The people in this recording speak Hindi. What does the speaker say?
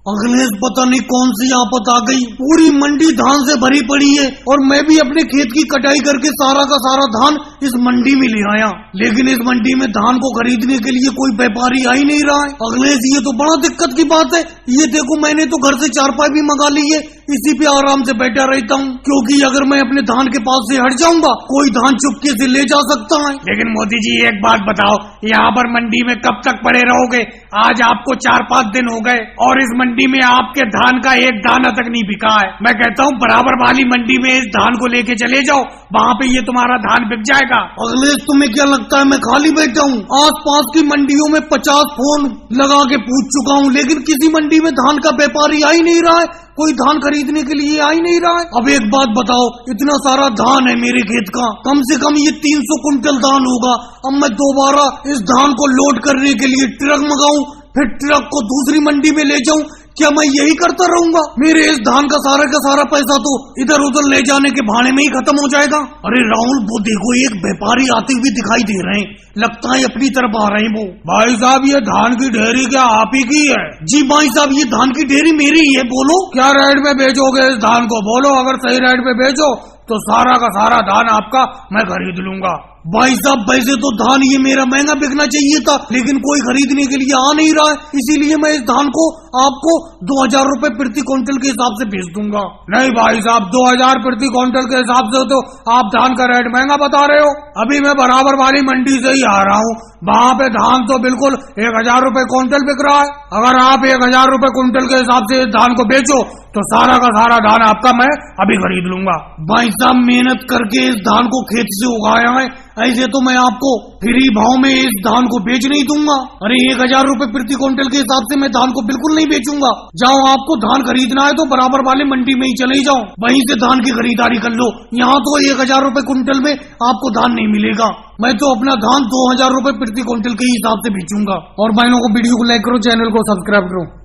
अखिलेश पता नहीं कौन सी आफत आ गई, पूरी मंडी धान से भरी पड़ी है और मैं भी अपने खेत की कटाई करके सारा का सारा धान इस मंडी में ले आया, लेकिन इस मंडी में धान को खरीदने के लिए कोई व्यापारी आ ही नहीं रहा है। अखिलेश ये तो बड़ा दिक्कत की बात है। ये देखो मैंने तो घर से चारपाई भी मंगा ली है, इसी पे आराम से बैठा रहता हूँ, क्योंकि अगर मैं अपने धान के पास से हट जाऊंगा कोई धान चुपके से ले जा सकता है। लेकिन मोदी जी एक बात बताओ, यहाँ पर मंडी में कब तक पड़े रहोगे? आज आपको 4-5 दिन हो गए और इस मंडी में आपके धान का एक दाना तक नहीं बिका है। मैं कहता हूँ बराबर वाली मंडी में इस धान को लेके चले जाओ, वहाँ पे ये तुम्हारा धान बिक जाएगा। अखिलेश तुम्हें क्या लगता है मैं खाली बैठा हूँ? आस पास की मंडियों में 50 फोन लगा के पूछ चुका हूँ, लेकिन किसी मंडी में धान का व्यापारी आ ही नहीं रहा है, कोई धान खरीदने के लिए आ ही नहीं रहा है। अब एक बात बताओ, इतना सारा धान है मेरे खेत का, कम से कम ये 300 कुंटल धान होगा। अब मैं दोबारा इस धान को लोड करने के लिए ट्रक मंगाऊं, फिर ट्रक को दूसरी मंडी में ले जाऊं, क्या मैं यही करता रहूंगा? मेरे इस धान का सारा पैसा तो इधर उधर ले जाने के बहाने में ही खत्म हो जाएगा। अरे राहुल, वो देखो एक व्यापारी आते हुए दिखाई दे रहे हैं, लगता है अपनी तरफ आ रहे हैं वो। भाई साहब ये धान की ढेरी क्या आप ही की है? जी भाई साहब, ये धान की ढेरी मेरी ही है। बोलो क्या रेट में बेचोगे इस धान को? बोलो, अगर सही रेट में बेचो तो सारा का सारा धान आपका मैं खरीद लूंगा। भाई साहब वैसे तो धान ये मेरा महंगा बिकना चाहिए था, लेकिन कोई खरीदने के लिए आ नहीं रहा है, इसीलिए मैं इस धान को आपको 2000 रुपए प्रति क्विंटल के हिसाब से बेच दूंगा। नहीं भाई साहब, 2000 प्रति क्विंटल के हिसाब से तो आप धान का रेट महंगा बता रहे हो। अभी मैं बराबर वाली मंडी से ही आ रहा हूँ, वहाँ पे धान तो बिल्कुल 1000 रुपए क्विंटल बिक रहा है। अगर आप 1000 रुपए क्विंटल के हिसाब से धान को बेचो तो सारा का सारा धान आपका मैं अभी खरीद लूंगा। भाई साहब मेहनत करके इस धान को खेत से उगाया है, ऐसे तो मैं आपको फ्री भाव में इस धान को बेच नहीं दूंगा। अरे 1000 रुपए प्रति क्विंटल के हिसाब से मैं धान को बिल्कुल नहीं बेचूंगा। जाओ, आपको धान खरीदना है तो बराबर वाली मंडी में ही चले जाओ, वहीं से धान की खरीदारी कर लो। यहाँ तो 1000 रुपए क्विंटल में आपको धान नहीं मिलेगा। मैं तो अपना धान 2000 रुपए प्रति क्विंटल के हिसाब से बेचूंगा। और भाइयों को वीडियो को लाइक करो, चैनल को सब्सक्राइब करो।